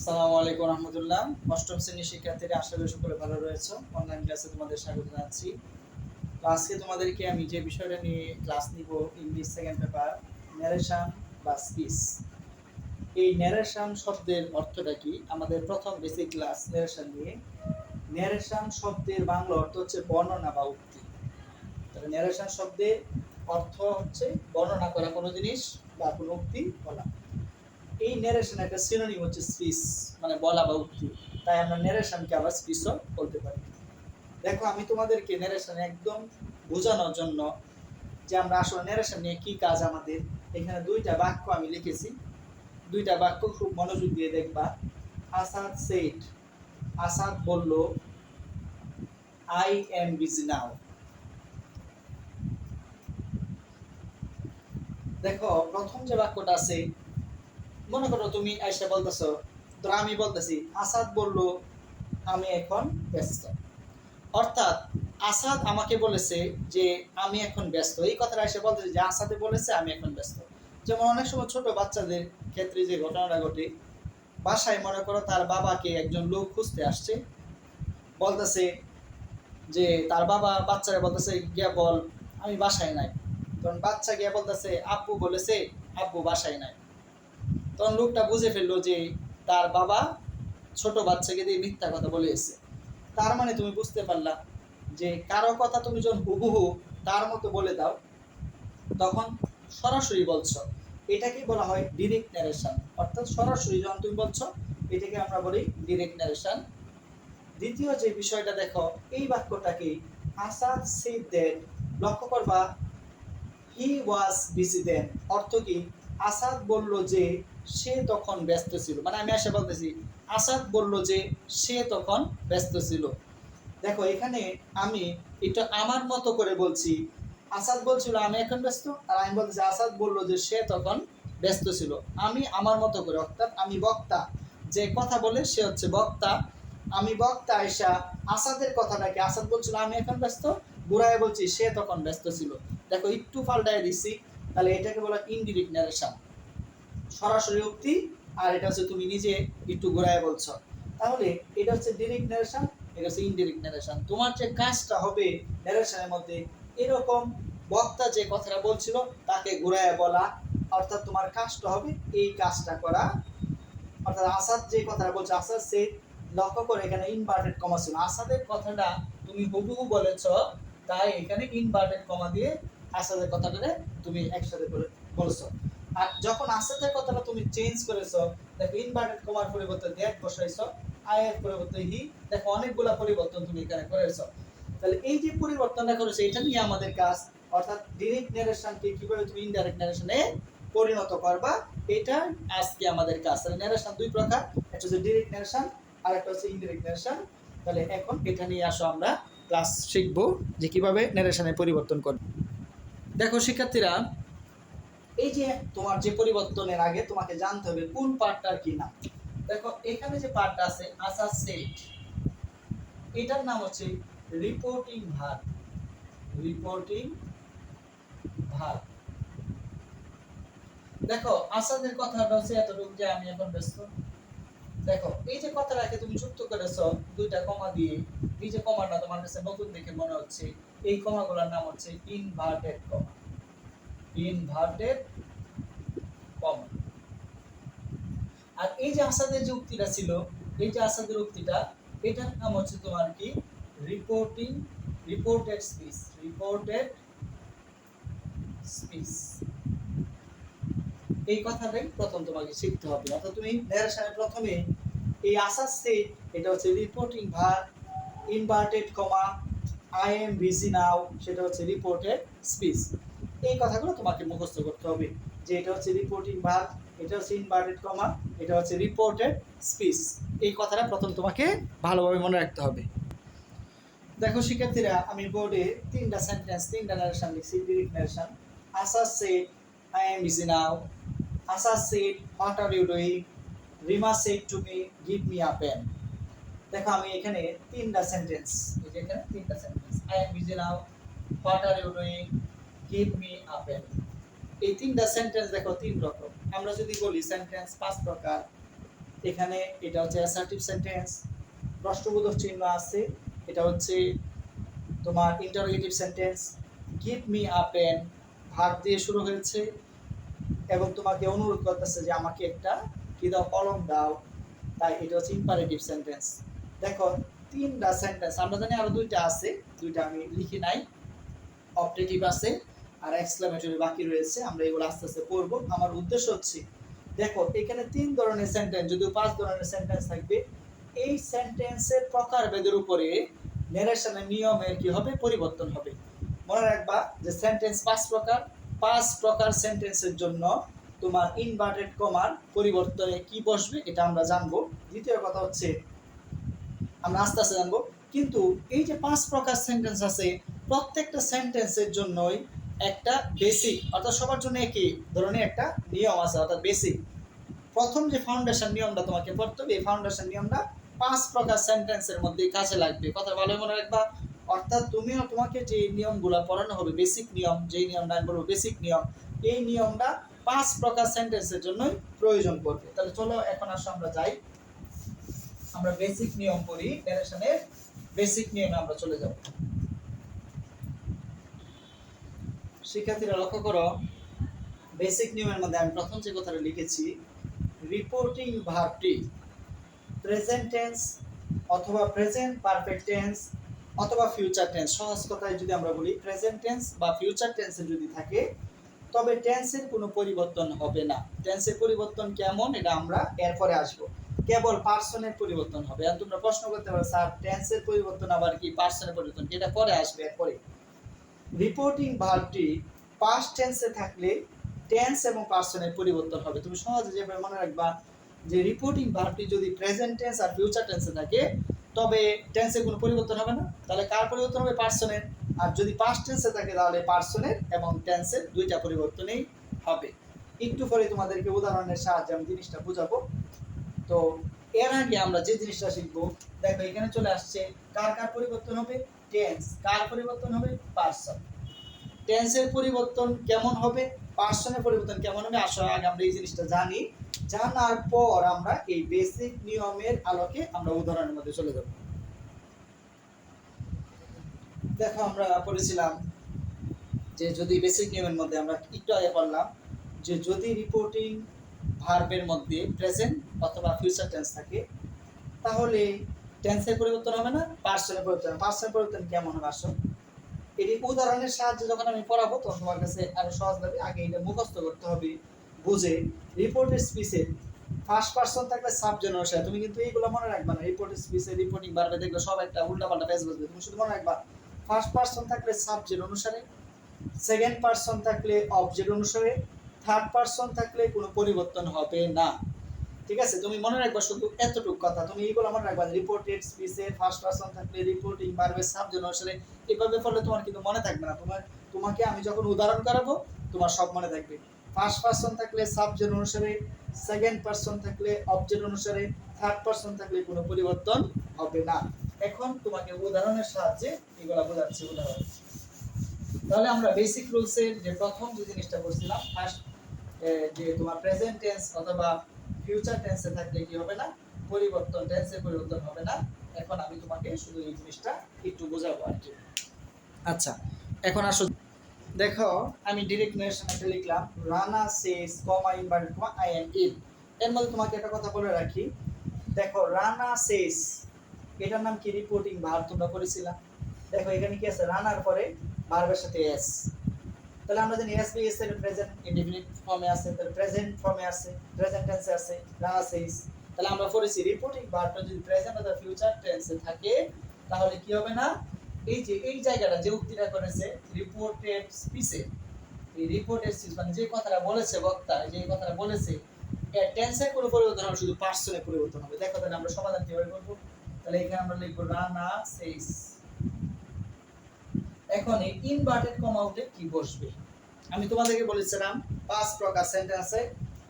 আসসালামু আলাইকুম রহমতুল্লাহ। অষ্টম শ্রেণীর শিক্ষার্থীরা, আশা করি সকলে ভালো রয়েছে। অনলাইন ক্লাসে তোমাদের স্বাগত জানাচ্ছি। তো আজকে তোমাদেরকে আমি যে বিষয়টা নিয়ে ক্লাস নিব, ইংলিশ সেকেন্ড পেপার, ন্যারেশন বা স্পিচ। এই ন্যারেশন শব্দের অর্থটা কি? আমাদের প্রথম বেসিক ক্লাস ন্যারেশন নিয়ে। ন্যারেশন শব্দের বাংলা অর্থ হচ্ছে বর্ণনা বা উক্তি। তাহলে ন্যারেশন শব্দের অর্থ হচ্ছে বর্ণনা করা কোনো জিনিস বা কোনো উক্তি বলা। এই ন্যারেশন একটা সিনোনিম হচ্ছে স্পিচ, মানে বলা বা উক্তি। তাই আমরা ন্যারেশনকে আবার স্পিচও বলতে পারি। দেখো, আমি তোমাদেরকে ন্যারেশন একদম বোঝানোর জন্য যে আমরা আসলে ন্যারেশন নিয়ে কি কাজ আমাদের, এখানে দুইটা বাক্য আমি লিখেছি। দুইটা বাক্য খুব মনোযোগ দিয়ে দেখবা। আসাদ সেড, আসাদ বলল, আই এম বিজি নাও। দেখো, প্রথম যে বাক্যটা আছে, মনে করো তুমি আইসা বলতেছো, ধরো আমি বলতেছি আসাদ বলল আমি এখন ব্যস্ত। অর্থাৎ আসাদ আমাকে বলেছে যে আমি এখন ব্যস্ত। এই কথাটা এসে বলতেছে যে আসাদে বলেছে আমি এখন ব্যস্ত। যেমন অনেক সময় ছোট বাচ্চাদের ক্ষেত্রে যে ঘটনাটা ঘটে, বাসায় মনে করো তার বাবাকে একজন লোক খুঁজতে আসছে, বলতেছে যে তার বাবা বাচ্চারা বলতেছে গিয়া বল আমি বাসায় নাই। তখন বাচ্চা গিয়া বলতেছে আব্বু বলেছে আব্বু বাসায় নাই। তখন লোকটা বুঝে ফেললো যে তার বাবা ছোট বাচ্চাকে দিয়ে মিথ্যা কথা বলে এসেছে। তার মানে তুমি বুঝতে পারলা যে কারো কথা তুমি যখন হুবহু তার মতো বলে দাও, তখন সরাসরি বলছো, এটাকে বলা হয় ডিরেক্ট ন্যারেশন। অর্থাৎ সরাসরি যখন তুমি বলছো, এটাকে আমরা বলি ডিরেক্ট ন্যারেশন। দ্বিতীয় যে বিষয়টা দেখো, এই বাক্যটাকে আসাদ সেড দ্যাট, লক্ষ্য করবা হি ওয়াজ বিজি দেন। অর্থ কি? আসাদ বলল যে সে তখন ব্যস্ত ছিল। মানে আমি এসে বলতেছি আসাদ বলল যে সে তখন ব্যস্ত ছিল। দেখো, এখানে আমি এটা আমার মতো করে বলছি। আসাদ বলছিল আমি এখন ব্যস্ত, আর আমি বলতেছি আসাদ বলল যে সে তখন ব্যস্ত ছিল। আমি আমার মতো করে, অর্থাৎ আমি বক্তা, যে কথা বলে সে হচ্ছে বক্তা। আমি বক্তা আয়সা আসাদের কথাটাকে, আসাদ বলছিল আমি এখন ব্যস্ত, ঘুরায় বলছি সে তখন ব্যস্ত ছিল। দেখো, একটু পাল্টায় দিচ্ছি। তাহলে এটাকে বলা ইনডিরেক্ট ন্যারেশন, সরাসরি উক্তি। আর এটা হচ্ছে তুমি নিজে একটু ঘোরায় বলছো। তাহলে এটা হচ্ছে ডিরেক্ট ন্যারেশন, এটা হচ্ছে ইনডিরেক্ট ন্যারেশন। তোমার যে কাজটা হবে ন্যারেশনের মধ্যে, এরকম বক্তা যে কথাটা বলছিল তাকে ঘুরায় বলা, অর্থাৎ তোমার কাজটা হবে এই কাজটা করা। অর্থাৎ আসাদ যে কথাটা বলছে, আসাদ সে, লক্ষ্য করে এখানে ইনভার্টেড কমা ছিল। আসাদের কথাটা তুমি হুবহু বলেছ, তাই এখানে ইনভার্টেড কমা দিয়ে আসাদের কথাটা তুমি একসাথে করে বলছো। আর যখন আসাদের কথাটা তুমি চেঞ্জ করেছো, দেখো ইনভার্টেড কমার পরিবর্তে দ্যাট বসাইছো, আই এর পরিবর্তে হি। দেখো অনেকগুলা পরিবর্তন তুমি এখানে করেছো। তাহলে এই যে পরিবর্তনটা করেছো, এটা নিয়ে আমাদের কাজ। অর্থাৎ ডিরেক্ট ন্যারেশনকে কিভাবে তুমি ইনডাইরেক্ট ন্যারেশনে পরিণত করবা, এটা আজকে আমাদের কাজ। তাহলে ন্যারেশন দুই প্রকার, একটা হচ্ছে ডিরেক্ট ন্যারেশন আর একটা হচ্ছে ইনডিরেক্ট ন্যারেশন। তাহলে এখন এটা নিয়ে আসো, আমরা ক্লাস শিখবো যে কিভাবে ন্যারেশনে পরিবর্তন করবে। দেখো শিক্ষার্থীরা, এই যে তোমার যে পরিবর্তনের আগে তোমাকে জানতে হবে কোন পার্টটার কি নাম। দেখো এখানে যে পার্টটা আছে আসাদ সেড, এটার নাম হচ্ছে রিপোর্টিং ভার্ব। Reporting verb. দেখো আসাদের কথাটা হচ্ছে এতটুকু যে আমি এখন ব্যস্ত। দেখো এই যে কথাটাকে তুমি যুক্ত করেছো দুইটা কমা দিয়ে, এই যে কমাটা তোমার কাছে নতুন দেখে মনে হচ্ছে, এই কমাগুলোর নাম হচ্ছে ইনভার্টেড কমা। ইনভার্টেড কমা। আর এই যে আসাদের যে উক্তিটা ছিল, এই যে আসাদের উক্তিটা, এটার নাম হচ্ছে তোমার কি? Reporting, reported speech. Reported speech. এই কথাটাই প্রথম তোমাকে শিখতে হবে। অর্থাৎ তুমি ন্যারেশনের প্রথমে এই আসাদ সেড, এটা হচ্ছে reporting verb, inverted comma, I am busy নাও, সেটা হচ্ছে রিপোর্টেড স্পিচ। এই কথাগুলো তোমাকে মুখস্থ করতে হবে যে এটা হচ্ছে রিপোর্টিং ভার্ব, এটা হচ্ছে ইনভার্টেড কমা, এটা হচ্ছে রিপোর্টেড স্পিচ। এই কথাটা প্রথম তোমাকে ভালোভাবে মনে রাখতে হবে। দেখো শিক্ষার্থীরা, আমি বোর্ডে তিনটা সেন্টেন্স, তিনটা ন্যারেশন লিখছি, direct narration. Asad said I am busy now, Asad said what are you doing, Rima said to me give me a pen. দেখো আমি এখানে তিনটা সেন্টেন্স, এই যে এখানে তিনটা sentence, I am busy now, what are you doing, give me a pen. এই তিনটা সেন্টেন্স দেখো তিন রকম। আমরা যদি বলি সেন্টেন্স পাঁচ প্রকার, এখানে এটা হচ্ছে অ্যাসার্টিভ সেন্টেন্স, প্রশ্নবোধক চিহ্ন আছে, এটা হচ্ছে তোমার interrogative sentence. Give me a pen, verb দিয়ে শুরু হয়েছে এবং তোমাকে অনুরোধ করতেছে যে আমাকে একটা কি দাও, কলম দাও, তাই এটা হচ্ছে ইম্পারেটিভ সেন্টেন্স। দেখো তিনটা সেন্টেন্স, আমরা জানি আরো দুইটা আছে, দুইটা আমি লিখি নাই, অপটেটিভ আছে আর এক্সক্লেমেটরি বাকি রয়েছে, আমরা এগুলো আস্তে আস্তে পড়বো। আমার উদ্দেশ্য হচ্ছে দেখো এখানে তিন ধরনের সেন্টেন্স, যদিও 5 ধরনের সেন্টেন্স থাকবে, এই সেন্টেন্সের প্রকারভেদের উপরে ন্যারেশনের নিয়মের কি হবে, পরিবর্তন হবে। মনে রাখবা যে সেন্টেন্স 5 প্রকার, 5 প্রকার সেন্টেন্সের জন্য তোমার ইনভার্টেড কমার পরিবর্তনে কি বসবে এটা আমরা জানবো। দ্বিতীয় কথা হচ্ছে আমরা আস্তে আস্তে জানবো, কিন্তু এই যে 5 প্রকার সেন্টেন্স আছে, প্রত্যেকটা সেন্টেন্সের জন্যই একটা বেসিক, অর্থাৎ সবার জন্য একই ধরনের একটা নিয়ম আছে, অর্থাৎ বেসিক। প্রথম যে ফাউন্ডেশন নিয়মটা তোমাকে পড়তে হবে, এই ফাউন্ডেশন নিয়মটা 5 প্রকার সেন্টেন্সের মধ্যে কাজে লাগবে, কথা ভালো মনে রাখবা। অর্থাৎ তোমাকে যে নিয়মগুলো পড়ানো হবে, বেসিক নিয়ম, যেই নিয়মটা আমি বলবো বেসিক নিয়ম, এই নিয়মটা 5 প্রকার সেন্টেন্সের জন্যই প্রয়োজন পড়বে। তাহলে চলো এখন আসো আমরা যাই, আমরা বেসিক নিয়ম পড়ি, ন্যারেশনের বেসিক নিয়মে আমরা চলে যাব। শিক্ষার্থীরা লক্ষ্য করো, বেসিক নিয়মের মধ্যে আমি প্রথম যে কথাটা লিখেছি, রিপোর্টিং ভার্বটি প্রেজেন্ট টেন্স অথবা প্রেজেন্ট পারফেক্ট টেন্স অথবা ফিউচার টেন্স, সহজ কথায় যদি আমরা বলি প্রেজেন্ট টেন্স বা ফিউচার টেন্সে যদি থাকে, তবে টেন্সের কোনো পরিবর্তন হবে না। টেন্সের পরিবর্তন কেমন এটা আমরা এরপরে আসবো, কেবল পার্সনের পরিবর্তন হবে। আর তোমরা প্রশ্ন করতে পারো স্যার টেন্সের পরিবর্তন আবার কি, পার্সনের পরিবর্তন, এটা পরে আসবে এরপরে। রিপোর্টিং ভার্বটি পাস্ট টেন্সে থাকলে টেন্স এবং পার্সনের পরিবর্তন হবে। তুমি সহজে যেভাবে মনে রাখবা যে রিপোর্টিং ভার্বটি যদি প্রেজেন্ট টেন্স আর ফিউচার টেন্সে থাকে তবে টেন্সের কোনো পরিবর্তন হবে না, তাহলে কার পরিবর্তন হবে, পার্সনের। আর যদি পাস্ট টেন্সে থাকে তাহলে পার্সনের এবং টেন্সের দুইটা পরিবর্তনই হবে। একটু পরে তোমাদেরকে উদাহরণের সাহায্যে আমি জিনিসটা বুঝাবো। তো এর আগে আমরা যে জিনিসটা শিখবো, দেখো এখানে চলে আসছে কার কার পরিবর্তন হবে, টেন্স, কার পরিবর্তন হবে, পার্সন। টেন্সের পরিবর্তন কেমন হবে, পার্সনের পরিবর্তন কেমন হবে, আসলে আগে আমরা এই জিনিসটা জানি, জানার পর আমরা এই বেসিক নিয়মের আলোকে আমরা উদাহরণের মধ্যে চলে যাব। দেখো আমরা পড়েছিলাম যে যদি বেসিক নিয়মের মধ্যে আমরা একটু আগে বললাম যে যদি রিপোর্টিং ভার্বের মধ্যে প্রেজেন্ট অথবা ফিউচার টেন্স থাকে তাহলে টেন্সের পরিবর্তন হবে না, পার্সনের পরিবর্তন। পার্সনের পরিবর্তন কেমন হবে আসো, এটি উদাহরণের সাহায্যে যখন আমি পড়াবো তখন তোমার কাছে আরো সহজ লাগবে। আগে এটা মুখস্থ করতে হবে বুঝে। রিপোর্টের স্পিচে ফার্স্ট পারসন থাকলে সাবজেক্ট অনুসারে, তুমি কিন্তু এইগুলো মনে রাখবা না, রিপোর্টের স্পিচে রিপোর্টিং ভার্বে দেখবে সব একটা উল্টাপাল্টা পেজ বসবে, তুমি শুধু মনে রাখবা ফার্স্ট পারসন থাকলে সাবজেক্ট অনুসারে, সেকেন্ড পারসন থাকলে অবজেক্ট অনুসারে, থার্ড পারসন থাকলে কোনো পরিবর্তন হবে না। ঠিক আছে, তুমি মনে রাখবা শুধু এতটুকু কথা, তুমি এইগুলো মনে রাখবা, রিপোর্টেড স্পিচে ফার্স্ট পারসন থাকলে রিপোর্টিং ভার্বের সাবজেক্ট অনুসারে, এভাবে পড়লে তোমার কিন্তু মনে থাকবে না। তোমাকে আমি যখন উদাহরণ করাবো তোমার সব মনে থাকবে। ফার্স্ট পারসন থাকলে সাবজেক্ট অনুসারে, সেকেন্ড পারসন থাকলে অবজেক্ট অনুসারে, থার্ড পারসন থাকলে কোনো পরিবর্তন হবে না। এখন তোমাকে উদাহরণের সাহায্যে এগুলা বোঝাচ্ছি, উদাহরণ। তাহলে আমরা বেসিক রুলসের যে প্রথম যে জিনিসটা করছিলাম, ফার্স্ট যে তোমার প্রেজেন্ট টেন্স অথবা ফিউচার টেন্সে থাকলে কি হবে না, পরিবর্তন, টেন্সের পরিবর্তন হবে না। এখন আমি তোমাকে শুধু এই জিনিসটা একটু বোঝাবো আর কি। আচ্ছা এখন আসো, দেখো আমি ডিরেক্ট নারেশন একটা লিখলাম, Rana says comma inverted comma I am in. এর মধ্যে তোমাকে একটা কথা বলে রাখি, দেখো রানা সেজ এটার নাম কি, রিপোর্টিং ভার্ব, তোমরা করেছিলাম। দেখো এখানে কি আছে, রানার পরে ভার্বের সাথে এস, তাহলে আমরা জানি এস বি এস এর প্রেজেন্ট ইনডিফিনিট ফর্মে আছে, তাহলে প্রেজেন্ট ফর্মে আছে, প্রেজেন্ট টেন্সে আছে রানা সেজ। তাহলে আমরা পড়েছি রিপোর্টিং ভার্বটা যদি প্রেজেন্ট অথবা ফিউচার টেন্সে থাকে তাহলে কি হবে না, এই যে এই জায়গাটা যে উক্তিটা করেছে রিপোর্টেড স্পিচে, এই রিপোর্টেড স্পিচ মানে যে কথাটা বলেছে বক্তা, যে কথাটা বলেছে এর টেন্সের কোনো পরিবর্তন হবে, শুধু পার্সনের পরিবর্তন হবে। দেখো তাহলে আমরা সমাধান কিভাবে করব, তাহলে এখানে আমরা লিখব রানা সেজ। এখন এই ইনভার্টেড কমা উঠে কি বসবে, আমি তোমাদেরকে বলেছিলাম 5 প্রকার সেন্টেন্স আছে,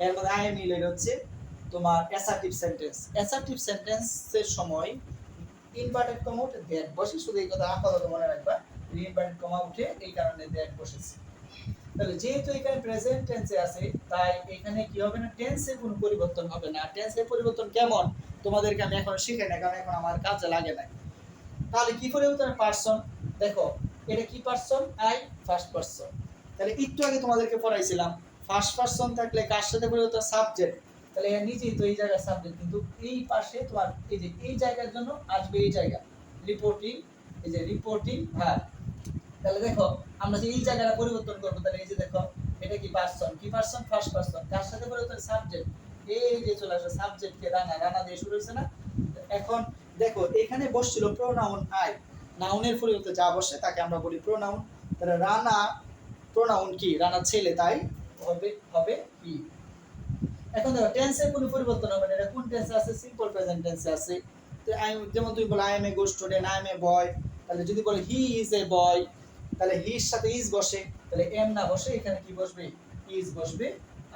এর মধ্যে আই এম ইল হচ্ছে তোমার অ্যাসার্টিভ সেন্টেন্স। অ্যাসার্টিভ সেন্টেন্সের সময় ইনভার্টেড কমা উঠে দ্যাট বসে, শুধু এই কথা আপাতত মনে রাখবা, ইনভার্টেড কমা উঠে এই কারণে দ্যাট বসেছে। তাহলে যেহেতু এখানে প্রেজেন্ট টেন্সে আছে তাই এখানে কি হবে না, টেন্সের কোনো পরিবর্তন হবে না। টেন্সের পরিবর্তন কেমন তোমাদেরকে আমি এখন শিখাই না, কারণ এখন আমার কাজে লাগে না। তাহলে কি পরিবর্তন, পারসন। দেখো এটা কি পারসন, আই ফার্স্ট পারসন। তাহলে একটু আগে তোমাদেরকে পড়াইছিলাম ফার্স্ট পারসন থাকলে কার সাথে পরিবর্তন, সাবজেক্ট। তাহলে এর নিজেই তো এই জায়গায় সাবজেক্ট, কিন্তু এই পাশে তোমার এই যে এই জায়গার জন্য আসবে এই জায়গা রিপোর্টিং, এই যে রিপোর্টিং ভার্ব। তাহলে দেখো আমরা যে এই জায়গাটা পরিবর্তন করবো, তাহলে এই যে দেখো এটা কি পারসন, কি পারসন, ফার্স্ট পারসন, কার সাথে পরিবর্তন, সাবজেক্ট। এই যে চলে আসে সাবজেক্টকে রানা, রানা দিয়ে শুরু হয়েছে না। এখন দেখো এখানে বসছিল প্রোনাউন আই, নাউনের পরিবর্তে যা বসে তাকে আমরা বলি প্রোনাউন। তাহলে রানা প্রোনাউন কি, রানা ছেলে, তাই হবে হবে হি। এখন দেখো টেন্সের কোনো পরিবর্তন হবে না, এটা কোন টেন্সে আছে, সিম্পল প্রেজেন্ট টেন্সে আছে। তো আই, যেমন তুমি বলো I am a good student, I am a boy, তাহলে যদি বলো হি ইজ এ বয়, তাহলে হির সাথে ইজ বসে, তাহলে এম না বসে এখানে কি বসবে, ইজ বসবে,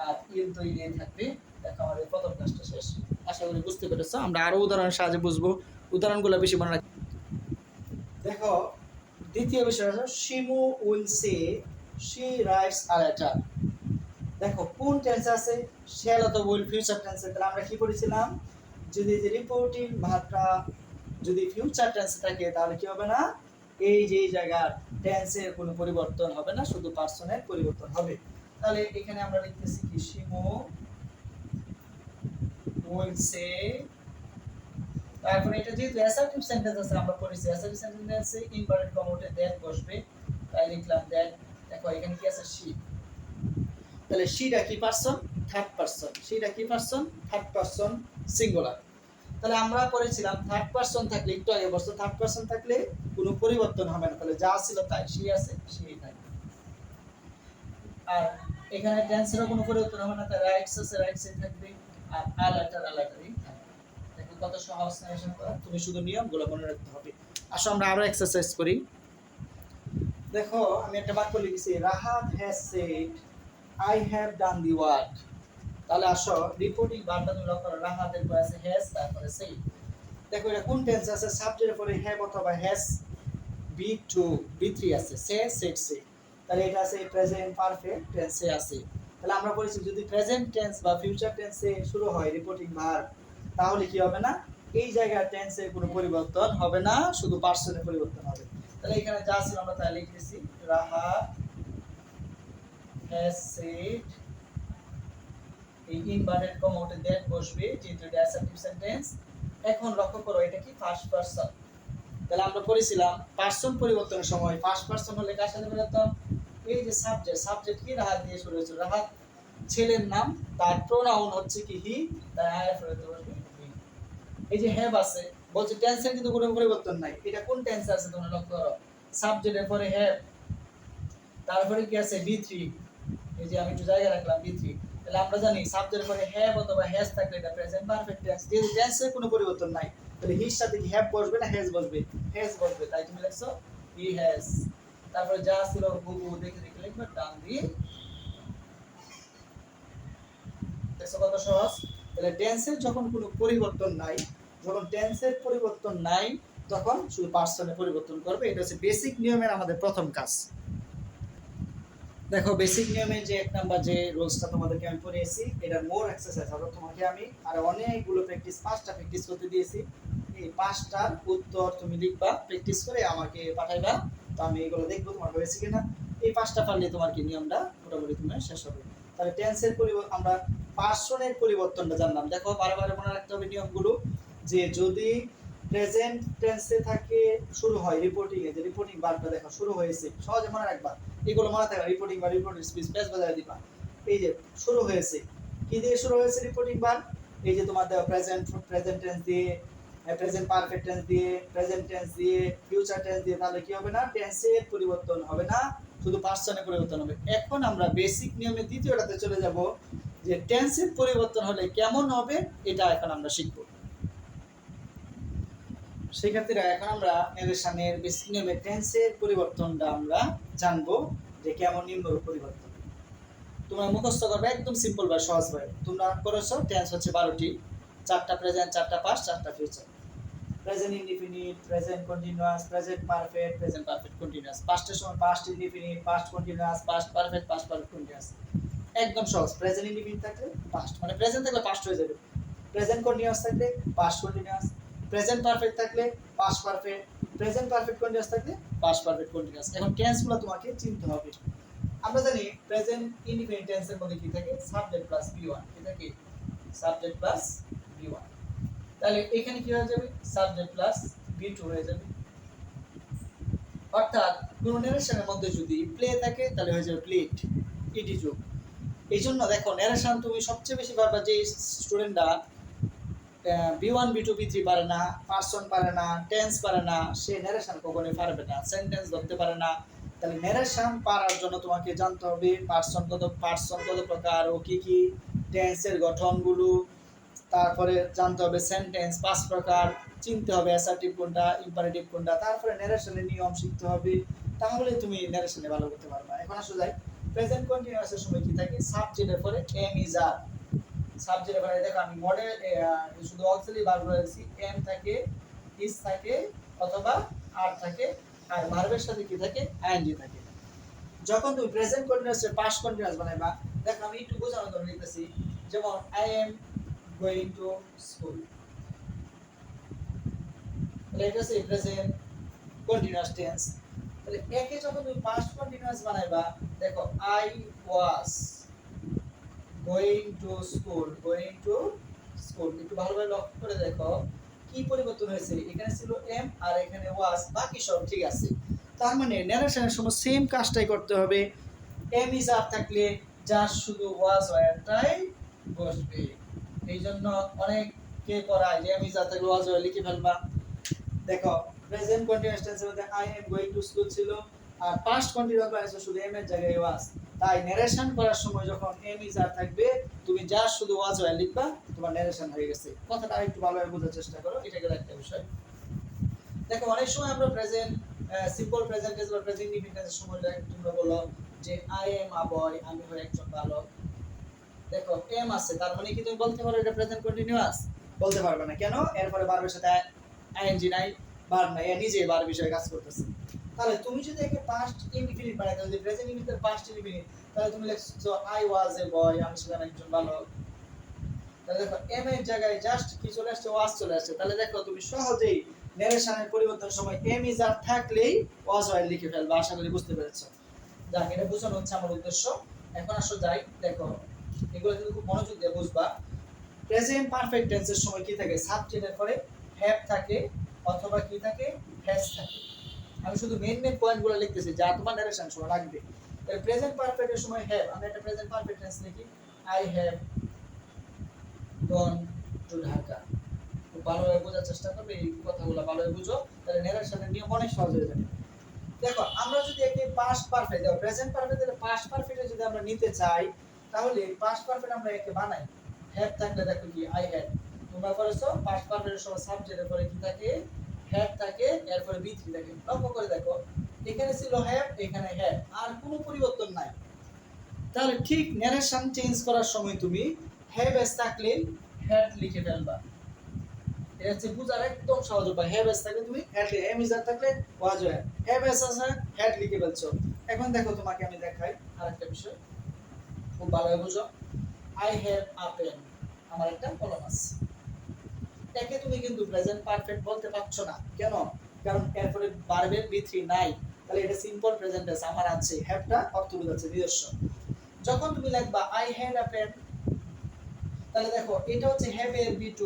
আর ইল তো ইল থাকবে। দেখো আমাদের প্রথম ক্লাসটা শেষ, আশা করি বুঝতে পেরেছো। আমরা আরো উদাহরণের সাহায্যে বুঝবো, উদাহরণগুলো বেশি মনে রাখি। দেখো দ্বিতীয় বিষয় হলো Shimu will say she writes a letter. দেখো কোন টেন্স আছে, শ্যাল অথবা উইল ফিউচার টেন্সে। তাহলে আমরা কি করেছিলাম, যদি রিপোর্টিং ভার্বটা যদি ফিউচার টেন্সে থাকে তাহলে কি হবে না, এই যে এই জায়গার টেন্সের কোনো পরিবর্তন হবে না, শুধু পার্সনের পরিবর্তন হবে। তাহলে এখানে আমরা লিখতেছি কি, শিমু উইল সে, তারপরে এটা যেহেতু অ্যাসার্টিভ সেন্টেন্স আছে আমরা পড়েছি, অ্যাসার্টিভ সেন্টেন্সে ইনভার্টেড কমোতে দ্যাট বসবে, তাই লিখলাম দ্যাট। দেখো এখানে কি আছে, শি। তাহলে শিটা কি পারসন, থার্ড পারসন, শিটা কি পারসন, থার্ড পারসন সিঙ্গুলার। তাহলে আমরা পড়েছিলাম থার্ড পারসন থাকলে, একটু আগে বলছো থার্ড পারসন থাকলে কোনো পরিবর্তন হবে না, তাহলে যা ছিল তাই, সি আছে সেই থাকবে। আর এখানে টেন্সেরও কোনো পরিবর্তন হবে না, তাই রাইটস আছে রাইটসই থাকবে, আর আলাটার আলাটারই থাকবে। দেখো কত সহজ সাজেশন করা, তুমি শুধু নিয়মগুলো মনে রাখতে হবে। আসো আমরা আরো এক্সারসাইজ করি। দেখো আমি একটা বাক্য লিখেছি, Rahat has said I have done the work. তাহলে আসো রিপোর্টিং ভার্বটা তুমি লক্ষ্য করো, রাহাতের পরে আছে হ্যাজ, তারপরে সেড। দেখো এটা কোন টেন্স আছে, সাবজেক্টের পরে হ্যাভ অথবা হ্যাজ, বি2 বি3 আছে, সে সেড সে। তাহলে এটা আছে প্রেজেন্ট পারফেক্ট টেন্সে আছে। তাহলে আমরা বলেছি যদি প্রেজেন্ট টেন্স বা ফিউচার টেন্সে শুরু হয় রিপোর্টিং ভার্ব, তাহলে কি হবে না, এই জায়গার টেন্সের কোনো পরিবর্তন হবে না, শুধু পার্সনের পরিবর্তন হবে। তাহলে এখানে যা ছিল আমরা তাই লিখতেছি, রাহাত হ্যাজ সেড, এই ইনভার্টেড কমাতে দ্যাট বসবে যেহেতু এটা অ্যাসার্টিভ সেন্টেন্স। এখন লক্ষ্য করো এটা কি ফার্স্ট পারসন। তাহলে আমরা পড়েছিলাম পারসন পরিবর্তনের সময় ফার্স্ট পারসন হলে কার সাথে পরিবর্তন, এই যে সাবজেক্ট, সাবজেক্ট কি রাহাত দিয়ে শুরু হয়েছিল, রাহাত ছেলের নাম, তার প্রোনাউন হচ্ছে কি হি, তাই আই এর পরিবর্তন হবে হি। এই যে হ্যাভ আছে, বলছে টেন্সের কিন্তু কোনো পরিবর্তন নাই, এটা কোন টেন্স আছে তোমরা লক্ষ্য করো, সাবজেক্টের পরে হ্যাভ, তারপরে কি আছে বি3, এই যে আমি একটু জায়গা রাখলাম বি3। তাহলে আমরা জানি সাবজেক্টের পরে হ্যাভ অথবা হ্যাজ থাকলে এটা প্রেজেন্ট পারফেক্ট টেন্স, যেহেতু টেন্সের কোনো পরিবর্তন নাই তাহলে হির সাথে কি হ্যাভ বসবে না হ্যাজ বসবে, হ্যাজ বসবে, তাই তুমি লিখছো হি হ্যাজ। তারপরে যা ছিল বুবু দেখে দেখে লিখবে ডান দিয়ে। দেখছো কত সহজ। তাহলে টেন্সের যখন কোনো পরিবর্তন নাই, যখন টেন্সের পরিবর্তন নাই তখন শুধু পার্সনের পরিবর্তন করবে, এটা হচ্ছে বেসিক নিয়মের আমাদের প্রথম কাজ। দেখো বেসিক নিয়মে যে এক নাম্বার যে রুলসটা তোমাদেরকে আমি পড়িয়েছি, এটা মোর এক্সারসাইজ হবে, তোমাকে আমি আর অনেকগুলো প্র্যাকটিস, 5টা প্র্যাকটিস করতে দিয়েছি। এই 5টার উত্তর তুমি লিখবা, প্র্যাকটিস করে আমাকে পাঠাইবা, তো আমি এগুলো দেখবো তোমার হয়েছে কিনা। এই 5টা পারলে তোমার কি নিয়মটা মোটামুটি তোমার শেষ হবে। তাহলে টেন্সের পরিবর্তন, আমরা পার্সনের পরিবর্তনটা জানলাম। দেখো বারে মনে রাখতে হবে নিয়মগুলো, যে যদি প্রেজেন্ট টেন্সে থাকে শুরু হয় রিপোর্টিং এ, যে রিপোর্টিং ভার্বটা দেখো শুরু হয়েছে, সহজে মনে রাখবা, এগুলো মনে থাকবে, রিপোর্টিং বা রিপোর্টিং স্পিচ পেজ বাজারে দিবা। এই যে শুরু হয়েছে, কি দিয়ে শুরু হয়েছে রিপোর্টিং ভার্ব, এই যে তোমার দেওয়া প্রেজেন্ট টেন্স দিয়ে, প্রেজেন্ট পারফেক্ট টেন্স দিয়ে, প্রেজেন্ট টেন্স দিয়ে, ফিউচার টেন্স দিয়ে, তাহলে কি হবে না, টেন্সের পরিবর্তন হবে না, শুধু পার্সনের পরিবর্তন হবে। এখন আমরা বেসিক নিয়মে দ্বিতীয়টাতে চলে যাব, যে টেন্সের পরিবর্তন হলে কেমন হবে এটা এখন আমরা শিখব। শিক্ষার্থীরা এখন আমরা এদের সামনে বেসিক নিয়মে টেন্সের পরিবর্তনটা আমরা জানবো, যে কেমন নিম্নরূপ পরিবর্তন। তোমরা মুখস্থ করবে একদম সিম্পল ভাবে, সহজ ভাবে। তোমরা করেছো টেন্স হচ্ছে 12টি, 4টা প্রেজেন্ট, 4টা পাস্ট, 4টা future. Present indefinite, present continuous, present perfect, present perfect continuous. পাস্টের সময় past indefinite, past continuous, past perfect, past perfect continuous. একদম সহজ। প্রেজেন্ট ইনডিফিনিট থাকলে পাস্ট, মানে প্রেজেন্ট থাকলে পাস্ট হয়ে যাবে। প্রেজেন্ট কন্টিনিউয়াস থাকলে পাস্ট কন্টিনিউয়াস, প্রেজেন্ট পারফেক্ট থাকলে past perfect, present perfect continuous থাকলে পাস্ট পারফেক্ট কন্টিনিউয়াস। এখন টেন্সগুলো তোমাকে চিনতে হবে। আমরা জানি প্রেজেন্ট ইনডিফিনিট টেন্সের মধ্যে কি থাকে, সাবজেক্ট প্লাস বি1, কি থাকে, সাবজেক্ট প্লাস বি1। তাহলে এখানে কি হয়ে যাবে, সাবজেক্ট প্লাস বি2 হয়ে যাবে। অর্থাৎ কোন ন্যারেশনের মধ্যে যদি প্লে থাকে তাহলে হয়ে যাবে প্লেট, ইটি যোগ। এই জন্য দেখো ন্যারেশন তুমি সবচেয়ে বেশি পারবা যে স্টুডেন্টরা বি1 বি2 বি3 পারে না, পারসন পারে না, টেন্স পারে না, সে ন্যারেশন কখনোই পারবে না, সেন্টেন্স ধরতে পারে না। তাহলে ন্যারেশন পারার জন্য তোমাকে জানতে হবে পারসন কত প্রকার ও কি কি, টেন্সের গঠনগুলো, তারপরে জানতে হবে সেন্টেন্স 5 প্রকার, চিনতে হবে অ্যাসার্টিভ কোনটা, ইম্পারেটিভ কোনটা, তারপরে ন্যারেশনের নিয়ম শিখতে হবে। তাহলে তুমি ন্যারেশনে ভালো করতে পারবে। এখন আসলে যাই প্রেজেন্ট কন্টিনিউয়াসের সময় কি থাকে, সাবজেক্টের পরে এম ইজ আর। সাবজেক্টের পরে দেখো আমি মডেল শুধু অক্সিলারি ভার্ব বলেছি, এম থাকে, ইজ থাকে অথবা আর থাকে, আর ভার্বের সাথে কি থাকে, আইএনজি থাকে। যখন তুমি প্রেজেন্ট কন্টিনিউয়াসের পাস্ট কন্টিনিউয়াস বানাইবা, দেখো আমি একটু বোঝানোর জন্য লিখতেছি, যেমন I am going to school, এটা হচ্ছে প্রেজেন্ট কন্টিনিউয়াস টেন্স। তাহলে একে যখন তুমি পাস্ট কন্টিনিউয়াস বানাইবা, দেখো I was going to school, going to school, একটু ভালোভাবে লক্ষ্য করে দেখো কি পরিবর্তন হয়েছে, এখানে ছিল এম আর এখানে ওয়াজ, বাকি সব ঠিক আছে। তার মানে ন্যারেশনের সময় সেম কাজটাই করতে হবে। এম ইজ আর থাকলে জাস্ট শুধু ওয়াজ ওয়্যারটাই বসবে। এই জন্য অনেকে করায় যে এম ইজ আর থাকলে ওয়াজ ওয়্যার লিখে ফেলবা। দেখো প্রেজেন্ট কন্টিনিউয়াস টেন্সের মধ্যে I am going to school ছিল, আর পাস্ট কন্টিনিউয়াস বানাইছো শুধু এম এর জায়গায় ওয়াজ। তাই ন্যারেশন করার সময় যখন এম ইজ আর থাকবে, তুমি জাস্ট শুধু ওয়াজ ওয়্যার লিখবা, তোমার ন্যারেশন হয়ে গেছে। কথাটা আরেকটু ভালোভাবে বোঝার চেষ্টা করো, এটা গেল একটা বিষয়। দেখো অনেক সময় আমরা প্রেজেন্ট সিম্পল প্রেজেন্ট টেন্স বা প্রেজেন্ট ইনডিফিনিটের সময় তোমরা বলো যে আই এম আ বয়, আমি হই একজন বালক। দেখো এম আছে, তার মানে কি তুমি বলতে পারো এটা প্রেজেন্ট কন্টিনিউয়াস? বলতে পারবে না। কেন? এরপরে ভার্বের সাথে আইএনজি নাই, ভার্ব নাই, নিজে ভার্ব বিষয়ে কাজ করতেছে। তাহলে তুমি যদি একে পাস্ট ইনডিফিনিট বানাই দাও, যদি প্রেজেন্ট ইনডিফিনিট পাস্ট ইনডিফিনিট, তাহলে তুমি লিখছো আই ওয়াজ এ বয়, আমি ছিলাম একজন বালক। তাহলে দেখো এম এর জায়গায় জাস্ট কি চলে আসছে, ওয়াজ চলে আসছে। তাহলে দেখো তুমি সহজেই ন্যারেশনের পরিবর্তনের সময় এম ইজ আর থাকলেই ওয়াজ ওয়্যার লিখে ফেলবা। আশা করি বুঝতে পেরেছো। যাক, এটা বোঝানো হচ্ছে আমার উদ্দেশ্য। এখন আসো যাই, দেখো এগুলো কিন্তু খুব মনোযোগ দিয়ে বুঝবা। প্রেজেন্ট পারফেক্ট টেন্সের সময় কি থাকে, সাবজেক্টের পরে হ্যাভ থাকে অথবা কি থাকে, হ্যাজ থাকে। আমি শুধু মেইন পয়েন্টগুলো লিখতেছি যা তোমার ন্যারেশন সময় লাগবে। তাহলে প্রেজেন্ট পারফেক্টের সময় হ্যাভ, আমরা একটা প্রেজেন্ট পারফেক্ট টেন্স লিখি, I have gone to Dhaka. খুব ভালোভাবে বোঝার চেষ্টা করবে, এই কথাগুলো ভালোভাবে বুঝো, তাহলে ন্যারেশনের নিয়ম অনেক সহজ হয়ে যাবে। দেখো আমরা যদি একে পাস্ট পারফেক্ট, দেখো প্রেজেন্ট পারফেক্ট থেকে পাস্ট পারফেক্টে যদি আমরা নিতে চাই, তাহলে পাস্ট পারফেক্ট আমরা একে বানাই। হ্যাভ থাকলে দেখো কি আই হ্যাড, তোমরা করেছো পাস্ট পারফেক্টের সময় সাবজেক্টের পরে কি থাকে, হ্যাড থাকে, এরপরে বি3 থাকে। লক্ষ্য করে দেখো এখানে ছিল হ্যাভ, এখানে হ্যাড, আর কোনো পরিবর্তন নাই। তাহলে ঠিক ন্যারেশন চেঞ্জ করার সময় তুমি হ্যাভ এস থাকলে হ্যাড লিখে ফেলবা। এটা হচ্ছে বুঝার একদম সহজ উপায়। হ্যাভ এস থাকলে তুমি হ্যাড, এম ইজ আর থাকলে ওয়াজ ওয়্যার, হ্যাভ এস আছে হ্যাড লিখে ফেলছো। এখন দেখো তোমাকে আমি দেখাই আরেকটা বিষয়, খুব ভালোভাবে বুঝো। আই হ্যাভ আ পেন, আমার একটা কলম আছে। একে তুমি কিন্তু প্রেজেন্ট পারফেক্ট বলতে পারছো না। কেন? কারণ এরপরে ভার্বের বি3 নাই। তাহলে এটা সিম্পল প্রেজেন্ট টেন্স, আমার আছে। হ্যাভটা অর্থ বোঝাচ্ছে, নিজস্ব। যখন তুমি লিখবা আই হ্যাড আ পেন, তাহলে দেখো এটা হচ্ছে হ্যাভ এর বি2,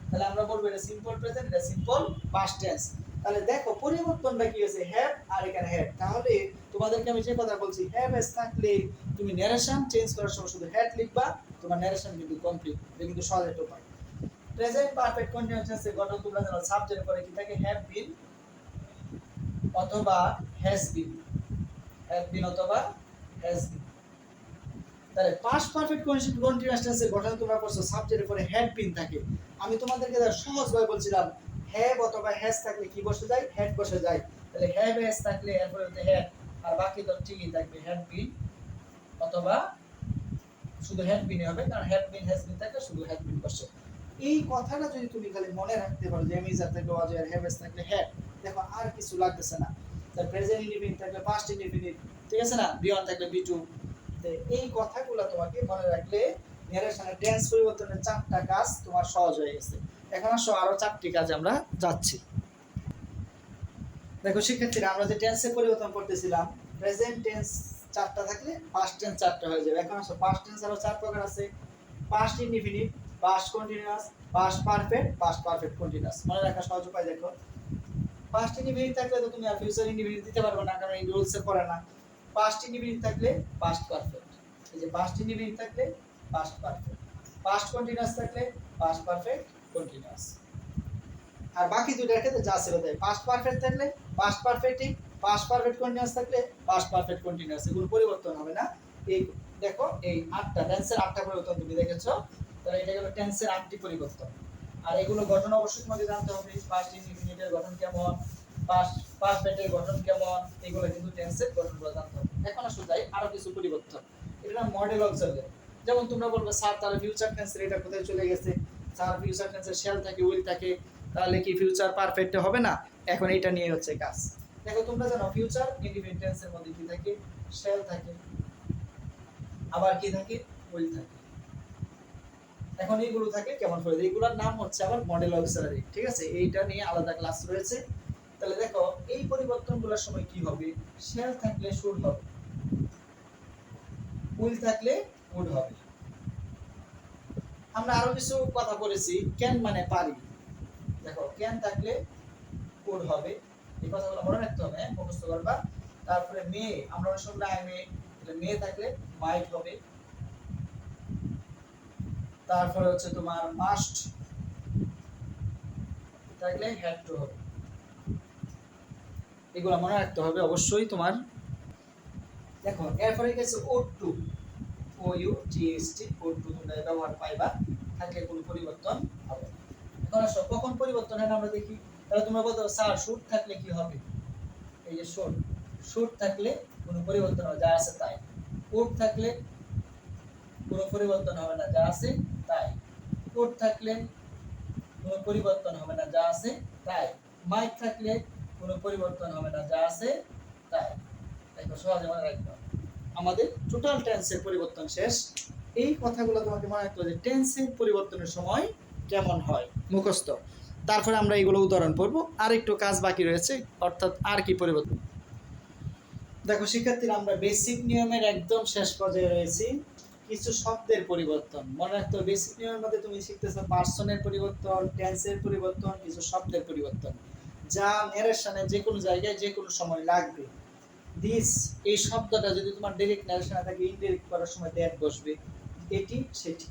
তাহলে আমরা বলবো এটা সিম্পল প্রেজেন্ট, এটা সিম্পল পাস্ট টেন্স। তাহলে দেখো পরিবর্তনটা কি হয়েছে, হ্যাভ আর এখানে হ্যাড। তাহলে তোমাদেরকে আমি যে কথা বলছি, হ্যাভ এস থাকলে তুমি ন্যারেশন চেঞ্জ করার সময় শুধু হ্যাড লিখবা, তোমার ন্যারেশন কিন্তু কমপ্লিট। এটা কিন্তু সহজ একটা উপায়। প্রেজেন্ট পারফেক্ট কন্টিনিউয়াস টেন্সের গঠন তোমরা জানো, সাবজেক্ট পরে কি থাকে, হ্যাভ বিন অথবা হ্যাজ বিন, হ্যাভ বিন অথবা হ্যাজ বিন। তাহলে পাস্ট পারফেক্ট কন্টিনিউয়াস টেন্সের গঠন তোমরা করছো, সাবজেক্টের পরে হ্যাড বিন থাকে। আমি তোমাদেরকে সহজভাবে বলছিলাম হ্যাভ অথবা হ্যাজ থাকলে কি বসে যায়, হ্যাড বসে যায়। তাহলে হ্যাভ হ্যাজ থাকলে এরপরে হ্যাড, আর বাকি তো ঠিকই থাকবে, হ্যাড বিন অথবা শুধু হ্যাড বিন হবে, কারণ হ্যাড বিন হ্যাজ বিন থাকে, শুধু হ্যাড বিন বসে। এই কথাটা যদি তুমি খালি মনে রাখতে পারো যে এমিজার থাকলে ওয়াজ আর হ্যাভ থাকলে হ্যাড, দেখো আর কিছু লাগতেছে না। তার প্রেজেন্ট ইনডিফিনিট থাকলে পাস্ট ইনডিফিনিট, ঠিক আছে না, বি ওয়ান থাকলে বি টু। এই কথাগুলো তোমাকে মনে রাখলে ন্যারেশনের টেন্স পরিবর্তনের 4টা কাজ তোমার সহজ হয়ে গেছে। এখন আসো আরো 4টি কাজে আমরা যাচ্ছি। দেখো শিক্ষার্থীরা, আমরা যে টেন্সের পরিবর্তন করতেছিলাম, প্রেজেন্ট টেন্স 4টা থাকলে পাস্ট টেন্স 4টা হয়ে যাবে। এখন আসো পাস্ট টেন্স আরো 4 প্রকার আছে। Past indefinite, past continuous, past perfect, past perfect continuous. মনে রাখার সহজ উপায় দেখো, পাস্ট ইনডিফিনিট থাকলে তো তুমি আর ফিউচার ইনডিফিনিট দিতে পারবে না, কারণ এই রুলসে পড়ে না। পাস্ট ইনডিফিনিট থাকলে পাস্ট পারফেক্ট, এই যে পাস্ট ইনডিফিনিট থাকলে পাস্ট পারফেক্ট, পাস্ট কন্টিনিউয়াস থাকলে পাস্ট পারফেক্ট কন্টিনিউয়াস। আর বাকি দুইটার ক্ষেত্রে যা ছিল তাই, পাস্ট পারফেক্ট থাকলে পাস্ট পারফেক্টই, পাস্ট পারফেক্ট কন্টিনিউয়াস থাকলে পাস্ট পারফেক্ট কন্টিনিউয়াস, এগুলো পরিবর্তন হবে না। এই দেখো এই 8টা টেন্সের 8টা পরিবর্তন তুমি দেখেছো, তাহলে এটা হলো টেন্সের 8টি পরিবর্তন। আর এগুলো গঠন অবশ্যই তোমাকে জানতে হবে, পাস্ট ইনডিফিনিটের গঠন কেমন, পাস্ট পারফেক্টের গঠন কেমন, এগুলো কিন্তু টেন্সের গঠনগুলো জানতে হবে। এখন আসলে যাই আরো কিছু পরিবর্তন, এটা মডেল অবজার্ভার। যেমন তোমরা বলবে স্যার তাহলে ফিউচার টেন্সের এটা কোথায় চলে গেছে, স্যার ফিউচার টেন্সের শ্যাল থাকে উইল থাকে, তাহলে কি ফিউচার পারফেক্ট হবে না? এখন এটা নিয়ে হচ্ছে কাজ। দেখো তোমরা জানো ফিউচার ইনডিফিনিট টেন্সের মধ্যে কি থাকে, শ্যাল থাকে, আবার কি থাকে, উইল থাকে। এখন এইগুলো থাকে কেমন করে, এইগুলোর নাম হচ্ছে আবার মডেল অক্সিলারি, ঠিক আছে, এইটা নিয়ে আলাদা ক্লাস রয়েছে। তাহলে দেখো এই পরিবর্তনগুলোর সময় কি হবে, শ্যাল থাকলে শুড হবে, উইল থাকলে উড হবে। আমরা আরো কিছু কথা বলেছি, ক্যান মানে পারি, দেখো ক্যান থাকলে উড হবে, এই কথাগুলো মনে রাখতে হবে, মুখস্থ করবা। তারপরে মে, আমরা অনেক সময় আই মে, তাহলে মে থাকলে মাইট হবে। তারপরে হচ্ছে তোমার মাস্ট থাকলে হ্যাড টু হবে, এগুলো মনে রাখতে হবে অবশ্যই তোমার। দেখো এরপরে গেছে ought to, O U T S T, ought to তোমরা ব্যবহার পাইবা, থাকলে কোনো পরিবর্তন হবে না। এখন আসো কখন পরিবর্তন হয় আমরা দেখি। তাহলে তোমরা বলতে স্যার শুড থাকলে কি হবে, এই যে শুড, শুড থাকলে কোনো পরিবর্তন হবে, যা আছে তাই। উড থাকলে কোনো পরিবর্তন হবে না, যা আছে তাই। কোড থাকলে কোনো পরিবর্তন হবে না, যা আছে তাই। মাইক থাকলে কোনো পরিবর্তন হবে না, যা আছে তাই। দেখো সহজে মনে রাখবে, আমাদের টোটাল টেন্সের পরিবর্তন শেষ। এই কথাগুলো তোমাকে মনে রাখতে হবে যে টেন্সের পরিবর্তনের সময় কেমন হয়, মুখস্থ। তারপরে আমরা এগুলো উদাহরণ পড়বো, আর একটু কাজ বাকি রয়েছে, অর্থাৎ আর কি পরিবর্তন। দেখো শিক্ষার্থীরা, আমরা বেসিক নিয়মের একদম শেষ পর্যায়ে রয়েছি। কিছু শব্দের পরিবর্তন মনে রাখতে হবে। বেসিক নিয়মের মধ্যে তুমি শিখতেছো পার্সনের পরিবর্তন, টেন্সের পরিবর্তন, কিছু শব্দের পরিবর্তন, যা ন্যারেশনে যে কোনো জায়গায় যে কোনো সময় লাগবে। দিস, এই শব্দটা যদি তোমার ডাইরেক্ট ন্যারেশনে থাকে, ইনডাইরেক্ট করার সময় দ্যাট বসবে, এটি সেটি।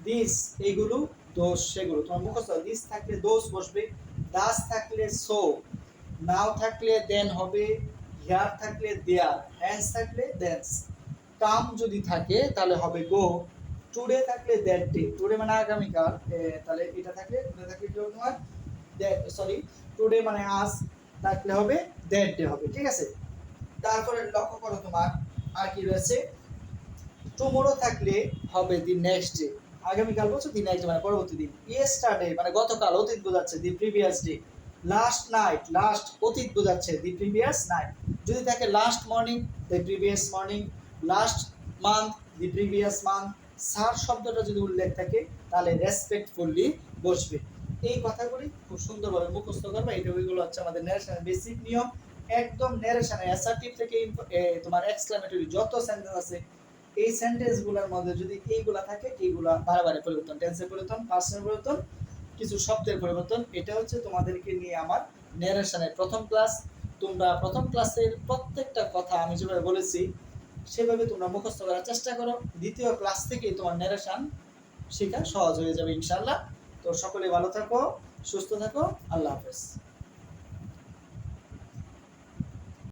দিস, এইগুলো, দোষ সেগুলো, তোমার মুখস্থ। দিস থাকলে দোষ বসবে, দাস থাকলে সো, নাও থাকলে দেন হবে, হিয়ার থাকলে দেয়ার, হ্যান্স থাকলে দ্যাটস, কাম যদি থাকে তাহলে হবে গো, টুডে থাকলে দ্যাট ডে, টুডে মানে আগামীকাল, তাহলে এটা থাকলে টুডে থাকলে কি হবে তোমার দ্যাট, সরি টুডে মানে আজ, থাকলে হবে দ্যাট ডে হবে, ঠিক আছে। তারপরে লক্ষ্য করো তোমার আর কি রয়েছে, টুমোরো থাকলে হবে দি নেক্সট ডে, আগামীকাল বলছো, দি নেক্সট ডে মানে পরবর্তী দিন। ইয়েস্টারডে মানে গতকাল, অতীত বোঝাচ্ছে, the previous day. Last night, last অতীত বোঝাচ্ছে, দি প্রিভিয়াস নাইট। যদি থাকে last morning, the previous morning. Last month, the previous month. Sir শব্দটা যদি উল্লেখ থাকে তাহলে রেসপেক্টফুলি বসবে। এই কথাগুলি খুব সুন্দরভাবে মুখস্থ করবে। এইগুলো হচ্ছে আমাদের ন্যারেশনের বেসিক নিয়ম। একদম ন্যারেশনে অ্যাসার্টিভ থেকে তোমার এক্সক্লেমেটরি যত সেন্টেন্স আছে, এই সেন্টেন্সগুলোর মধ্যে যদি এইগুলা থাকে, এইগুলা বারবার পরিবর্তন, টেন্সের পরিবর্তন, পার্সনের পরিবর্তন, কিছু শব্দের পরিবর্তন। এটা হচ্ছে তোমাদেরকে নিয়ে আমার ন্যারেশনের প্রথম ক্লাস। তোমরা প্রথম ক্লাসের প্রত্যেকটা কথা আমি যেভাবে বলেছি সেভাবে তোমরা মুখস্থ করার চেষ্টা করো। দ্বিতীয় ক্লাস থেকে তোমার ন্যারেশন শেখা সহজ হয়ে যাবে ইনশাআল্লাহ। তো সকলে ভালো থাকো, সুস্থ থাকো, আল্লাহ হাফেজ।